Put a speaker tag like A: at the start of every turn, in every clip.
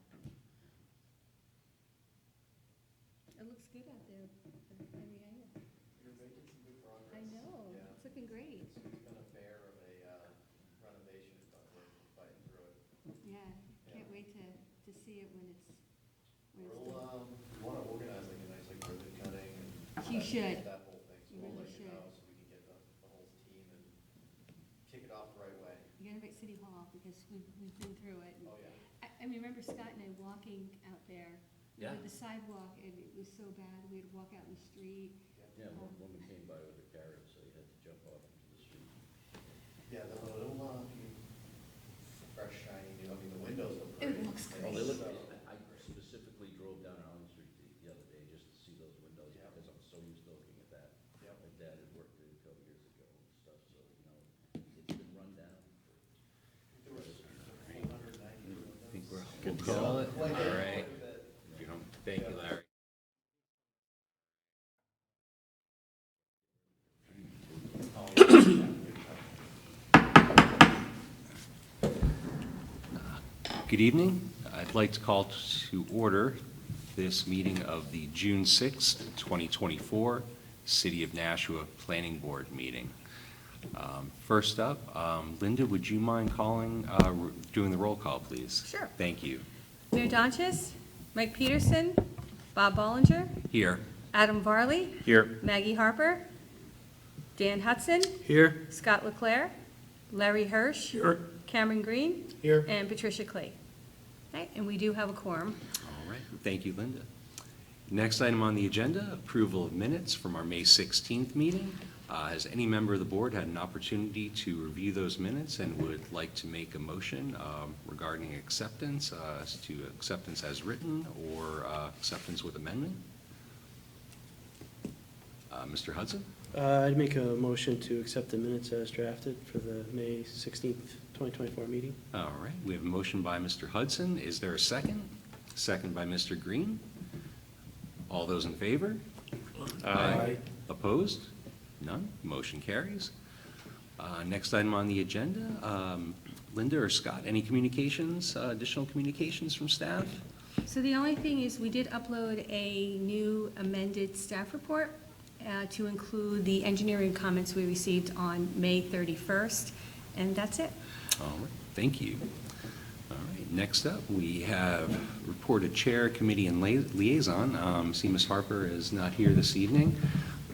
A: stuff. It looks good out there.
B: You're making some good progress.
A: I know,
B: Yeah.
A: it's looking great.
B: It's been a bear of a renovation, but we're fighting through it.
A: Yeah, can't wait to see it when it's done.
B: We want to organize like a nice like ribbon cutting and
A: You should.
B: that whole thing. So
A: You
B: we'll
A: really
B: let you
A: should.
B: know so we can get the whole team and kick it off the right way.
A: You gotta invite City Hall, because we've been through it.
B: Oh, yeah.
A: I mean, remember Scott and I walking out there?
C: Yeah.
A: With the sidewalk, and it was so bad, we had to walk out in the street.
C: Yeah, one woman came by with a carrot, so you had to jump off into the street.
B: Yeah, they'll be fresh, shiny new. I mean, the windows look
A: It
B: great.
A: looks
C: Oh, they look,
B: So-
C: I specifically drove down Allen Street the other day just to see those windows,
B: Yeah.
C: because I'm so used to looking at that.
B: Yep.
C: My dad had worked there a couple years ago and stuff, so, it's been run down.
B: There was 490 windows.
D: I think we're good to go. All right. Thank you, Larry. Good evening. I'd like to call to order this meeting of the June 6th, 2024 City of Nashua Planning Board meeting. First up, Linda, would you mind doing the roll call, please?
A: Sure.
D: Thank you.
A: Mayor Donches, Mike Peterson, Bob Bollinger,
D: Here.
A: Adam Varley,
D: Here.
A: Maggie Harper, Dan Hudson,
D: Here.
A: Scott Leclaire, Larry Hirsch,
D: Here.
A: Cameron Green,
D: Here.
A: and Patricia Clay. Okay, and we do have a quorum.
D: All right, thank you, Linda. Next item on the agenda, approval of minutes from our May 16th meeting. Has any member of the board had an opportunity to review those minutes and would like to make a motion regarding acceptance, acceptance as written or acceptance with amendment? Mr. Hudson?
E: I'd make a motion to accept the minutes as drafted for the May 16th, 2024 meeting.
D: All right, we have a motion by Mr. Hudson. Is there a second? Second by Mr. Green. All those in favor?
E: Aye.
D: Opposed? None. Motion carries. Next item on the agenda, Linda or Scott, any communications, additional communications from staff?
A: So the only thing is, we did upload a new amended staff report to include the engineering comments we received on May 31st, and that's it.
D: All right, thank you. All right, next up, we have reported chair, committee, and liaison. See, Ms. Harper is not here this evening,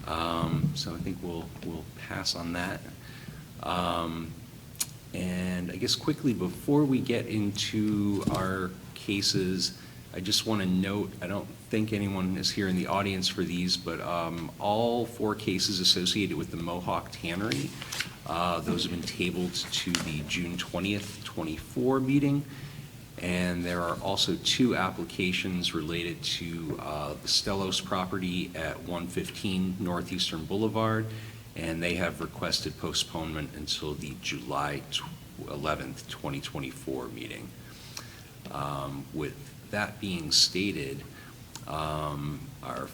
D: so I think we'll pass on that. And I guess quickly, before we get into our cases, I just want to note, I don't think anyone is here in the audience for these, but all 4 cases associated with the Mohawk Tannery, those have been tabled to the June 20th, 24 meeting. And there are also 2 applications related to the Stellos property at 115 Northeastern Boulevard, and they have requested postponement until the July 11th, 2024 meeting. With that being stated, our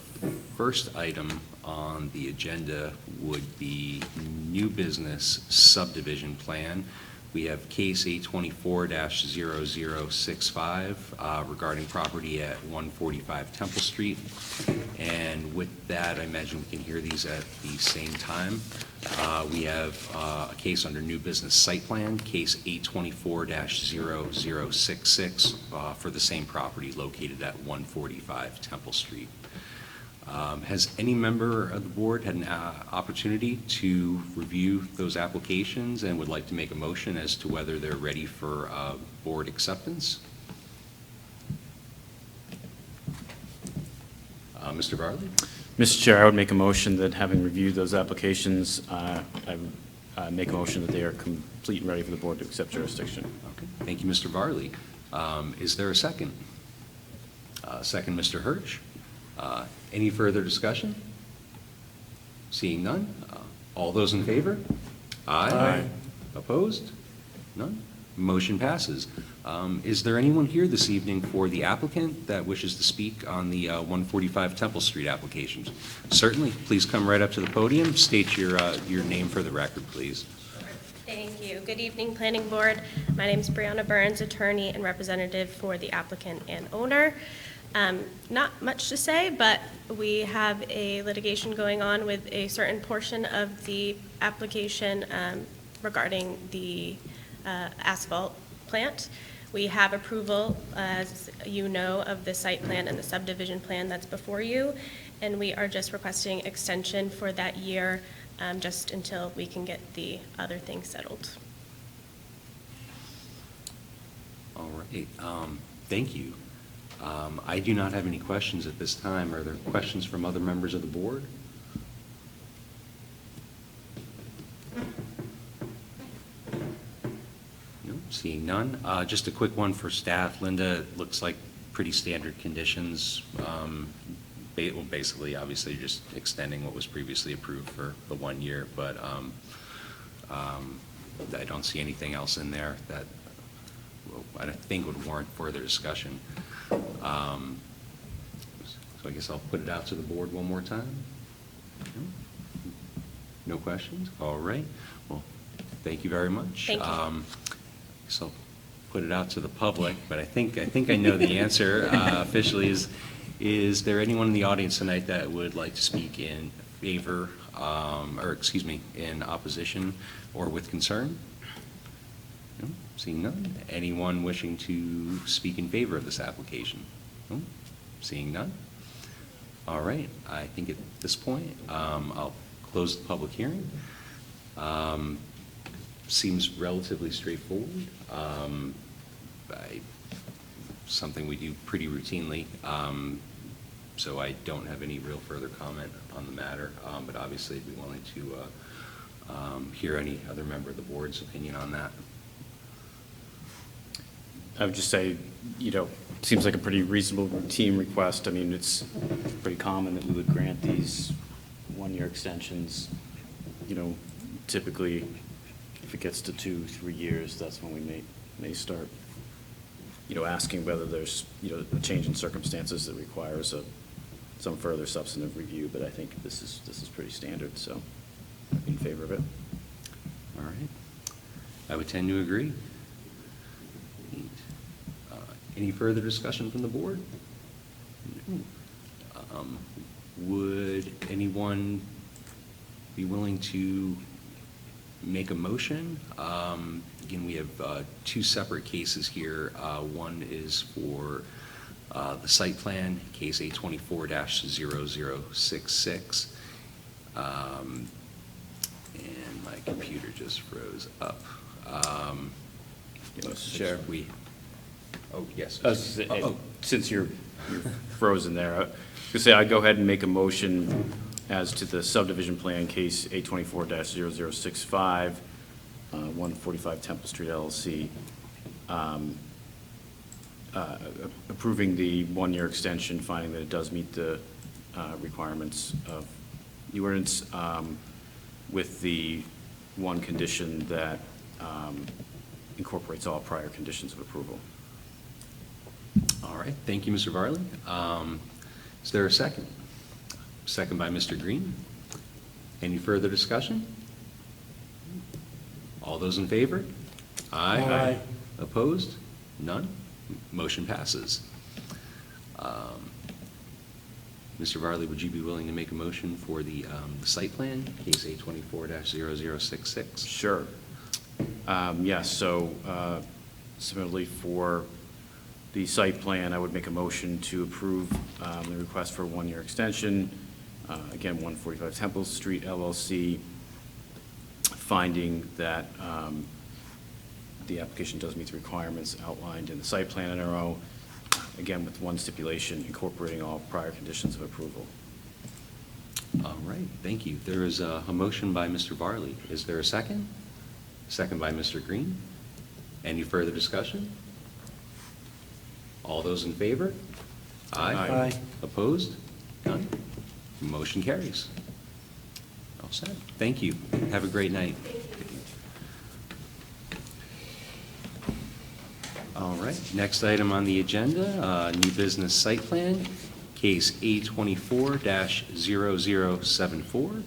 D: first item on the agenda would be new business subdivision plan. We have case 824-0065 regarding property at 145 Temple Street. And with that, I imagine we can hear these at the same time. We have a case under new business site plan, case 824-0066 for the same property located at 145 Temple Street. Has any member of the board had an opportunity to review those applications and would like to make a motion as to whether they're ready for board acceptance? Mr. Varley?
F: Mr. Chair, I would make a motion that, having reviewed those applications, I would make a motion that they are complete and ready for the board to accept jurisdiction.
D: Okay, thank you, Mr. Varley. Is there a second? Second, Mr. Hirsch. Any further discussion? Seeing none, all those in favor? Aye. Opposed? None? Motion passes. Is there anyone here this evening for the applicant that wishes to speak on the 145 Temple Street applications? Certainly, please come right up to the podium. State your name for the record, please.
G: Thank you. Good evening, Planning Board. My name is Brianna Burns, attorney and representative for the applicant and owner. Not much to say, but we have a litigation going on with a certain portion of the application regarding the asphalt plant. We have approval, as you know, of the site plan and the subdivision plan that's before you, and we are just requesting extension for that year, just until we can get the other things settled.
D: All right, thank you. I do not have any questions at this time. Are there questions from other members of the board? No, seeing none. Just a quick one for staff. Linda, it looks like pretty standard conditions. Well, basically, obviously, just extending what was previously approved for the 1 year, but I don't see anything else in there that I don't think would warrant further discussion. So I guess I'll put it out to the board one more time. No questions? All right. Well, thank you very much.
G: Thank you.
D: So I'll put it out to the public, but I think I know the answer officially. Is there anyone in the audience tonight that would like to speak in favor, in opposition or with concern? No? Seeing none. Anyone wishing to speak in favor of this application? No? Seeing none. All right. I think at this point, I'll close the public hearing. Seems relatively straightforward. Something we do pretty routinely. So I don't have any real further comment on the matter, but obviously I'd be willing to hear any other member of the board's opinion on that.
F: I would just say, it seems like a pretty reasonable routine request. I mean, it's pretty common that we would grant these 1-year extensions. Typically, if it gets to 2-3 years, that's when we may start, asking whether there's, a change in circumstances that requires some further substantive review. But I think this is pretty standard, so I'd be in favor of it.
D: All right. I would tend to agree. Any further discussion from the board? Would anyone be willing to make a motion? Again, we have 2 separate cases here. One is for the site plan, case A24-0066. And my computer just froze up.
F: Mr. Chair.
D: Oh, yes.
F: Since you're frozen there, I was going to say I'd go ahead and make a motion as to the subdivision plan case A24-0065, 145 Temple Street LLC, approving the 1-year extension, finding that it does meet the requirements of the ordinance, with the one condition that incorporates all prior conditions of approval.
D: All right, thank you, Mr. Varley. Is there a second? Second by Mr. Green. Any further discussion? All those in favor? Aye.
E: Aye.
D: Opposed? None? Motion passes. Mr. Varley, would you be willing to make a motion for the site plan, case A24-0066?
F: Sure. Yes, so similarly for the site plan, I would make a motion to approve the request for a 1-year extension. Again, 145 Temple Street LLC, finding that the application does meet the requirements outlined in the site plan NRO, again, with one stipulation, incorporating all prior conditions of approval.
D: All right, thank you. There is a motion by Mr. Varley. Is there a second? Second by Mr. Green. Any further discussion? All those in favor? Aye.
E: Aye.
D: Opposed? None? Motion carries. All set. Thank you. Have a great night. All right, next item on the agenda, new business site plan, case A24-0074.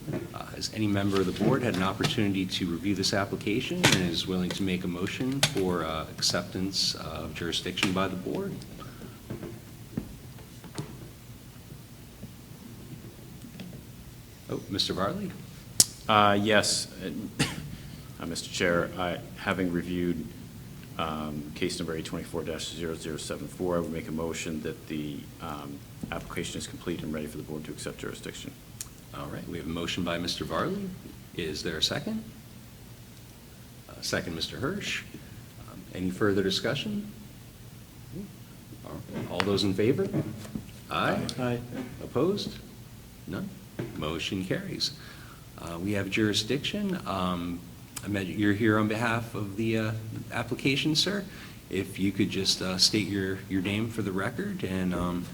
D: Has any member of the board had an opportunity to review this application and is willing to make a motion for acceptance of jurisdiction by the board? Oh, Mr. Varley?
F: Yes, Mr. Chair, having reviewed case number A24-0074, I would make a motion that the application is complete and ready for the board to accept jurisdiction.
D: All right, we have a motion by Mr. Varley. Is there a second? Second, Mr. Hirsch. Any further discussion? All those in favor? Aye.
E: Aye.
D: Opposed? None. Motion carries. We have jurisdiction. You're here on behalf of the application, sir. If you could just state your name for the record and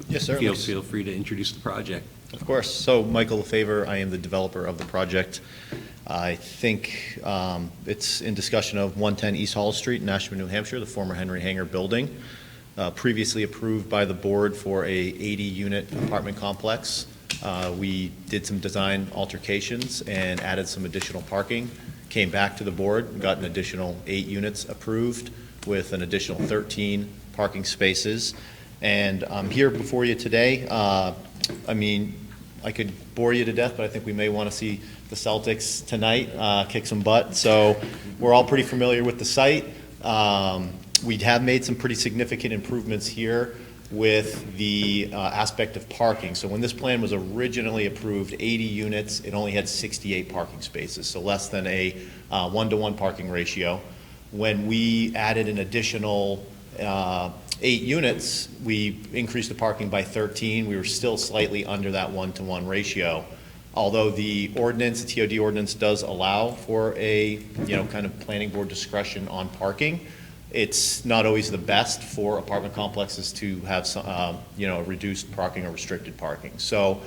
H: Yes, sir.
D: feel free to introduce the project.
H: Of course. So Michael LaFavor, I am the developer of the project. I think it's in discussion of 110 East Hall Street in Nashua, New Hampshire, the former Henry Hanger building, previously approved by the board for a 80-unit apartment complex. We did some design altercations and added some additional parking, came back to the board, and got an additional 8 units approved with an additional 13 parking spaces. And I'm here before you today. I mean, I could bore you to death, but I think we may want to see the Celtics tonight kick some butt. So we're all pretty familiar with the site. We have made some pretty significant improvements here with the aspect of parking. So when this plan was originally approved, 80 units, it only had 68 parking spaces, so less than a 1-to-1 parking ratio. When we added an additional 8 units, we increased the parking by 13. We were still slightly under that 1-to-1 ratio. Although the ordinance, the TOD ordinance, does allow for a, kind of planning board discretion on parking, it's not always the best for apartment complexes to have some, reduced parking or restricted parking. So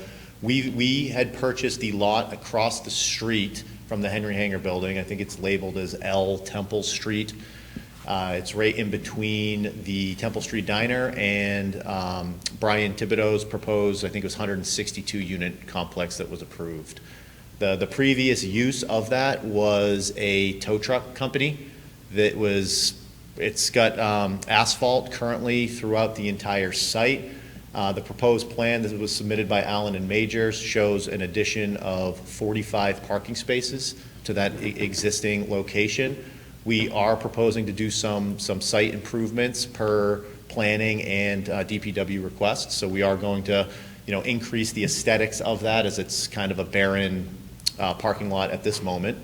H: we had purchased the lot across the street from the Henry Hanger building. I think it's labeled as L Temple Street. It's right in between the Temple Street Diner and Brian Thibodeau's proposed, I think it was 162 unit complex that was approved. The previous use of that was a tow truck company that was, it's got asphalt currently throughout the entire site. The proposed plan that was submitted by Allen and Majors shows an addition of 45 parking spaces to that existing location. We are proposing to do some site improvements per planning and DPW requests. So we are going to, increase the aesthetics of that as it's kind of a barren parking lot at this moment.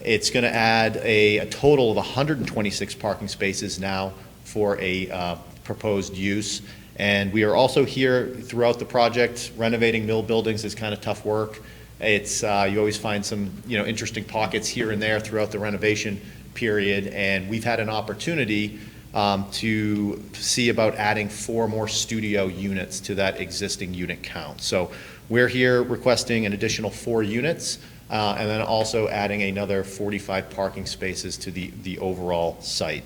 H: It's going to add a total of 126 parking spaces now for a proposed use. And we are also here throughout the project. Renovating mill buildings is kind of tough work. It's you always find some interesting pockets here and there throughout the renovation period, and we've had an opportunity to see about adding 4 more studio units to that existing unit count. So we're here requesting an additional 4 units, and then also adding another 45 parking spaces to the overall site.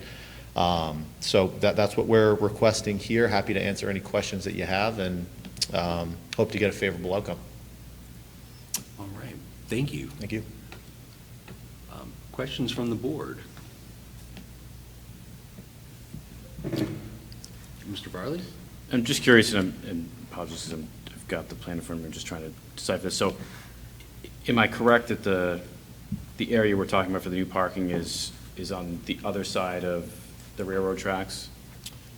H: So that's what we're requesting here. Happy to answer any questions that you have, and hope to get a favorable outcome.
D: All right, thank you.
H: Thank you.
D: Questions from the board? Mr. Varley?
F: I'm just curious, and apologies because I've got the plan in front of me, I'm just trying to decipher this. So am I correct that the area we're talking about for the new parking is on the other side of the railroad tracks?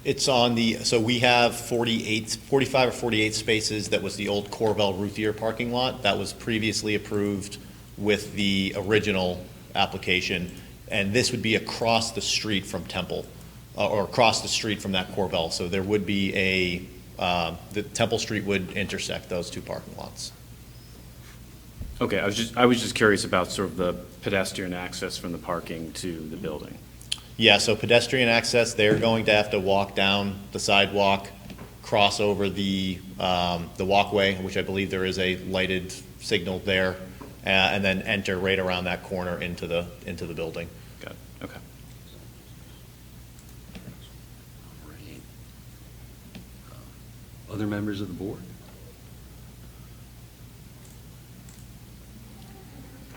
H: It's on so we have 45 or 48 spaces. That was the old Corbell Routhier parking lot. That was previously approved with the original application, and this would be across the street from Temple, or across the street from that Corbell. So there would be the Temple Street would intersect those 2 parking lots.
F: Okay, I was just curious about sort of the pedestrian access from the parking to the building.
H: Yeah, so pedestrian access, they're going to have to walk down the sidewalk, cross over the walkway, which I believe there is a lighted signal there, and then enter right around that corner into the building.
F: Got it. Okay.
D: All right. Other members of the board?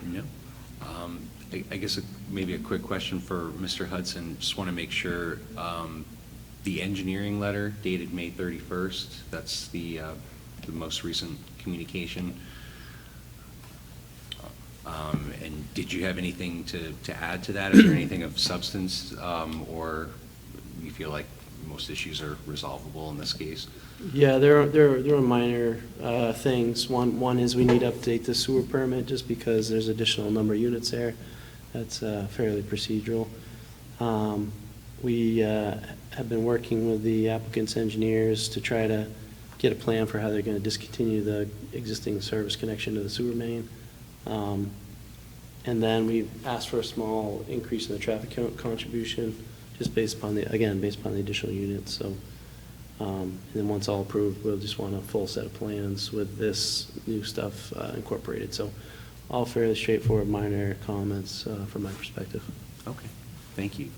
D: No? I guess maybe a quick question for Mr. Hudson. Just want to make sure, the engineering letter dated May 31st, that's the most recent communication. And did you have anything to add to that? Is there anything of substance, or you feel like most issues are resolvable in this case?
E: Yeah, there are minor things. One is we need to update the sewer permit just because there's additional number of units there. That's fairly procedural. We have been working with the applicant's engineers to try to get a plan for how they're going to discontinue the existing service connection to the sewer main. And then we asked for a small increase in the traffic count contribution, just based upon the additional units. So, and then once all approved, we'll just want a full set of plans with this new stuff incorporated. So, all fairly straightforward, minor comments from my perspective.
D: Okay, thank you.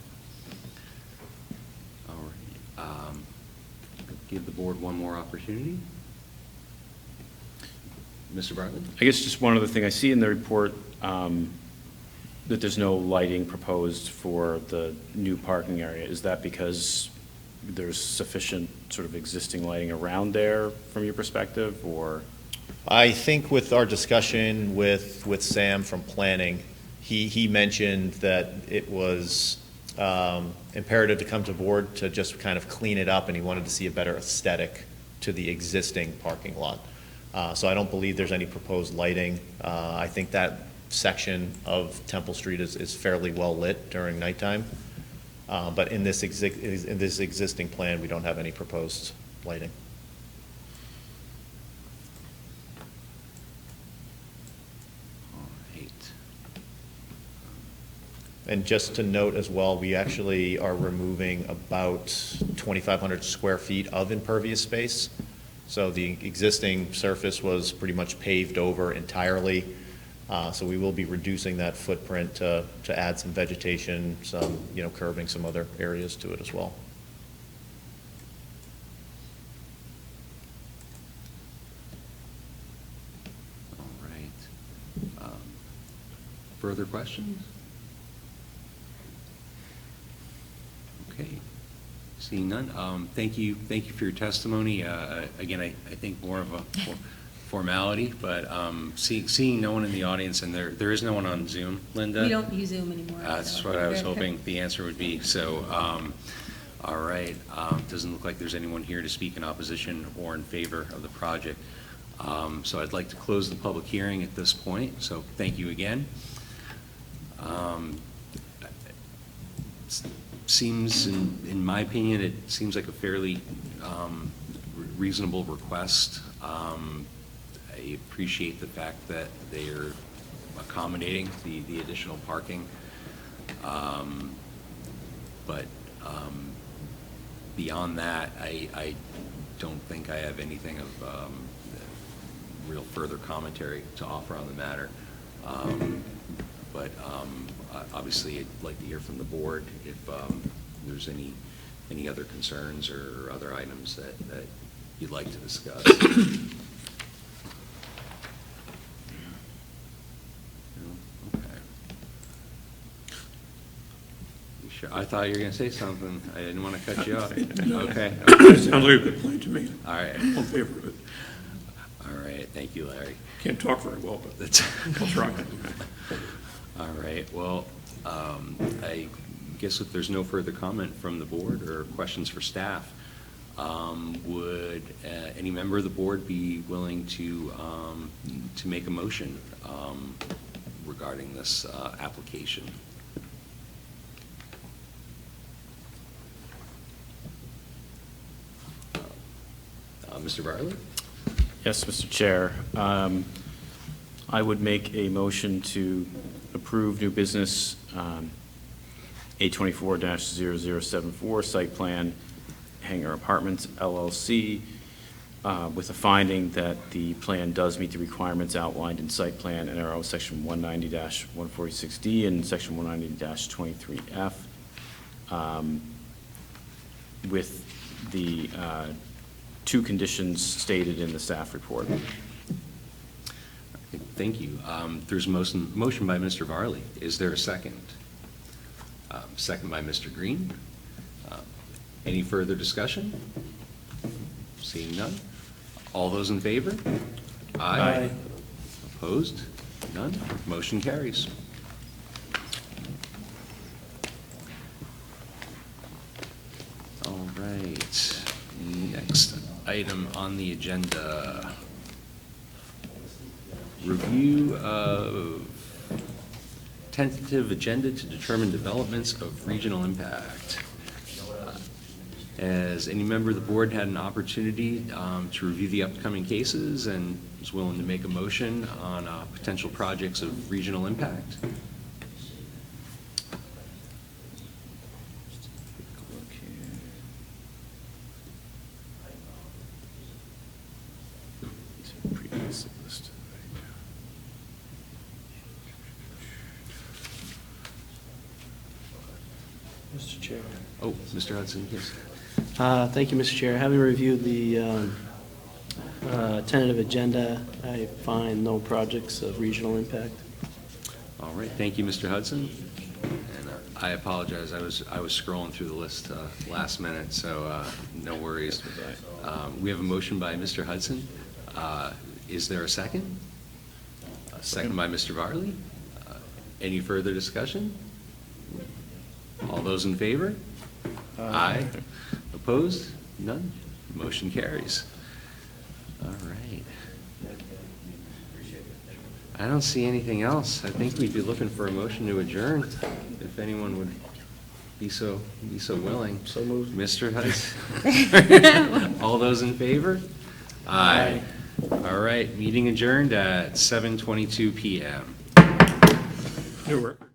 D: All right. Give the board one more opportunity. Mr. Bartlett?
F: I guess just one other thing. I see in the report that there's no lighting proposed for the new parking area. Is that because there's sufficient sort of existing lighting around there from your perspective, or?
H: I think with our discussion with Sam from planning, he mentioned that it was imperative to come to board to just kind of clean it up, and he wanted to see a better aesthetic to the existing parking lot. So I don't believe there's any proposed lighting. I think that section of Temple Street is fairly well lit during nighttime. But in this existing plan, we don't have any proposed lighting.
D: All right.
H: And just to note as well, we actually are removing about 2,500 square feet of impervious space. So the existing surface was pretty much paved over entirely. So we will be reducing that footprint to add some vegetation, some, curbing some other areas to it as well.
D: All right. Further questions? Okay. Seeing none, thank you for your testimony. Again, I think more of a formality, but seeing no one in the audience, and there is no one on Zoom, Linda?
A: We don't use Zoom anymore.
D: That's
A: so.
D: what I was hoping the answer would be. So, all right, doesn't look like there's anyone here to speak in opposition or in favor of the project. So I'd like to close the public hearing at this point, so thank you again. Seems, in my opinion, it seems like a fairly reasonable request. I appreciate the fact that they are accommodating the additional parking. But beyond that, I don't think I have anything of real further commentary to offer on the matter. But obviously, I'd like to hear from the board if there's any other concerns or other items that you'd like to discuss. Sure. I thought you were going to say something. I didn't want to cut you off. Okay.
I: Sounds like a good plan to me.
D: All right.
I: I'm in favor of it.
D: All right. Thank you, Larry.
I: Can't talk very well, but
D: That's
I: I'll try.
D: all right. Well, I guess if there's no further comment from the board or questions for staff, would any member of the board be willing to make a motion regarding this application? Mr. Bartlett?
F: Yes, Mr. Chair. I would make a motion to approve new business A24-0074 site plan Hangar Apartments LLC with a finding that the plan does meet the requirements outlined in site plan NRO section 190-146D and section 190-23F with the two conditions stated in the staff report.
D: Thank you. There's a motion by Mr. Varley. Is there a second? Second by Mr. Green. Any further discussion? Seeing none. All those in favor?
E: Aye.
D: Opposed? None. Motion carries. All right. Next item on the agenda. Review of tentative agenda to determine developments of regional impact. Has any member of the board had an opportunity to review the upcoming cases and is willing to make a motion on potential projects of regional impact?
F: These are previously listed, right?
E: Mr. Chair.
D: Oh, Mr. Hudson, yes.
E: Thank you, Mr. Chair. Having reviewed the tentative agenda, I find no projects of regional impact.
D: All right, thank you, Mr. Hudson. And I apologize, I was scrolling through the list last minute, so no worries. We have a motion by Mr. Hudson. Is there a second? A second by Mr. Varley. Any further discussion? All those in favor? Aye. Opposed? None? Motion carries. All right. I don't see anything else. I think we'd be looking for a motion to adjourn, if anyone would be so willing.
E: So moved.
D: Mr. Hudson? All those in favor? Aye. All right, meeting adjourned at 7:22 PM.
I: Good work.